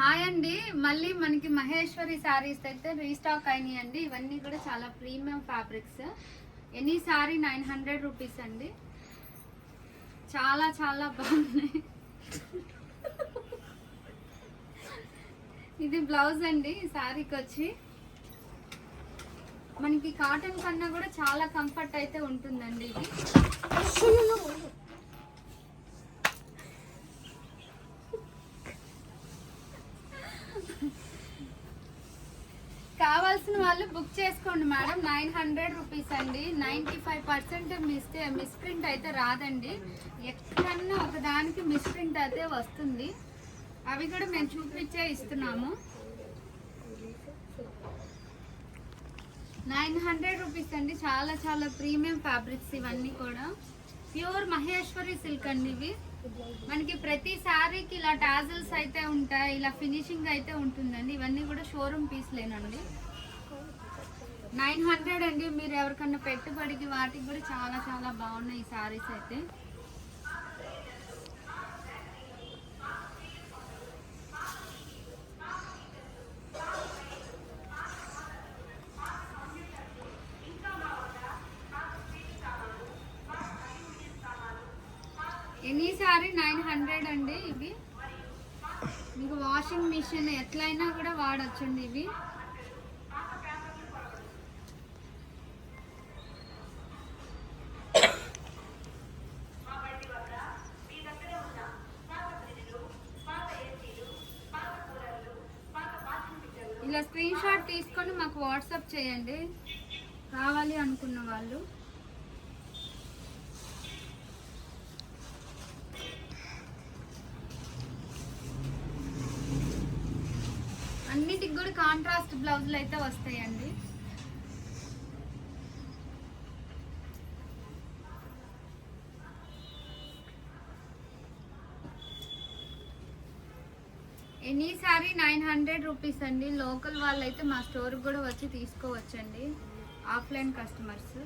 Hi అండి, మళ్ళీ మనకి మహేశ్వరి శారీస్ అయితే రీస్టాక్ అయినాయి అండి. ఇవన్నీ కూడా చాలా premium fabrics. Any sari 900 rupees అండి. చాలా చాలా బాగున్నాయి. ఇది బ్లౌజ్ అండి. ఈ శారీకి వచ్చి మనకి కాటన్ కన్నా కూడా చాలా కంఫర్ట్ అయితే ఉంటుందండి. ఇది కావాల్సిన వాళ్ళు బుక్ చేసుకోండి మేడం. 900 రూపీస్ అండి. 95% మిస్ప్రింట్ అయితే రాదండి. ఎక్కడన్నా ఒకదానికి మిస్ప్రింట్ అయితే వస్తుంది. అవి కూడా మేము చూపించే ఇస్తున్నాము. 900 రూపీస్ అండి. చాలా చాలా ప్రీమియం ఫ్యాబ్రిక్స్ ఇవన్నీ కూడా. ప్యూర్ మహేశ్వరి సిల్క్ అండి. ఇవి మనకి ప్రతి శారీకి ఇలా టాజిల్స్ అయితే ఉంటాయి, ఇలా ఫినిషింగ్ అయితే ఉంటుందండి. ఇవన్నీ కూడా షోరూమ్ పీస్లేనండి. 900 అండి. మీరు ఎవరికన్నా పెట్టుబడికి వాటికి కూడా చాలా చాలా బాగున్నాయి ఈ శారీస్ అయితే. ఎనీ సారీ 900 అండి. ఇవి మీకు వాషింగ్ మిషన్ ఎట్లయినా కూడా వాడచ్చండి. ఇవి ఇలా స్క్రీన్ షాట్ తీసుకొని మాకు వాట్సాప్ చేయండి కావాలి అనుకున్న వాళ్ళు. అన్నిటికి కూడా కాంట్రాస్ట్ బ్లౌజులు అయితే వస్తాయండి. ఎనీ సారీ 900 రూపీస్ అండి. లోకల్ వాళ్ళు అయితే మా స్టోర్కి కూడా వచ్చి తీసుకోవచ్చండి, ఆఫ్లైన్ కస్టమర్స్.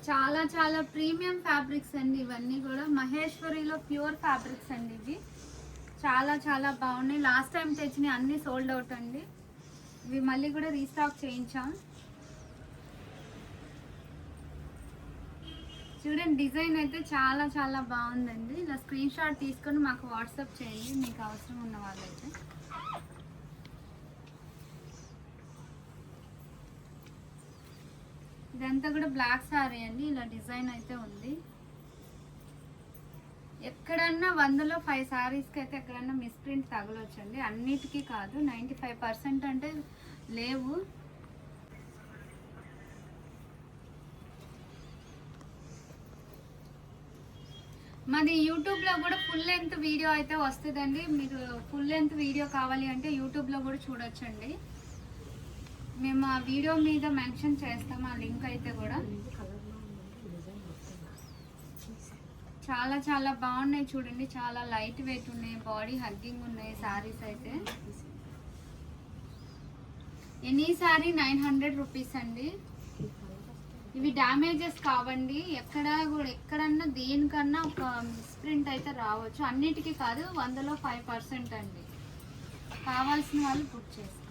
చాలా చాలా ప్రీమియం ఫ్యాబ్రిక్స్ అండి. ఇవన్నీ కూడా మహేశ్వరిలో ప్యూర్ ఫ్యాబ్రిక్స్ అండి. ఇవి చాలా చాలా బాగున్నాయి. లాస్ట్ టైం తెచ్చినవి అన్నీ సోల్డ్ అవుట్ అండి. ఇవి మళ్ళీ కూడా రీస్టాక్ చేయించాం. చూడండి, డిజైన్ అయితే చాలా చాలా బాగుందండి. ఇలా స్క్రీన్ షాట్ తీసుకొని మాకు వాట్సాప్ చేయండి మీకు అవసరం ఉన్న వాళ్ళైతే. ఇదంతా కూడా బ్లాక్ సారీ అండి. ఇలా డిజైన్ అయితే ఉంది. ఎక్కడన్నా 100లో 5 సారీస్కి అయితే ఎక్కడన్నా మిస్ప్రింట్ తగలొచ్చండి. అన్నిటికీ కాదు, 95% అంటే లేవు. మాది యూట్యూబ్లో కూడా ఫుల్ లెంత్ వీడియో అయితే వస్తుందండి. మీరు ఫుల్ లెంత్ వీడియో కావాలి అంటే యూట్యూబ్లో కూడా చూడొచ్చండి. మేము ఆ వీడియో మీద మెన్షన్ చేస్తాం ఆ లింక్ అయితే కూడా. చాలా చాలా బాగున్నాయి చూడండి. చాలా లైట్ వెయిట్ ఉన్నాయి, బాడీ హగ్గింగ్ ఉన్నాయి సారీస్ అయితే. ఎనీ సారీ 900 రూపీస్ అండి. ఇవి డ్యామేజెస్ కావండి. ఎక్కడన్నా దేనికన్నా ఒక మిస్ప్రింట్ అయితే రావచ్చు. అన్నిటికీ కాదు, 100లో 5% అండి. కావాల్సిన వాళ్ళు బుక్ చేస్తారు.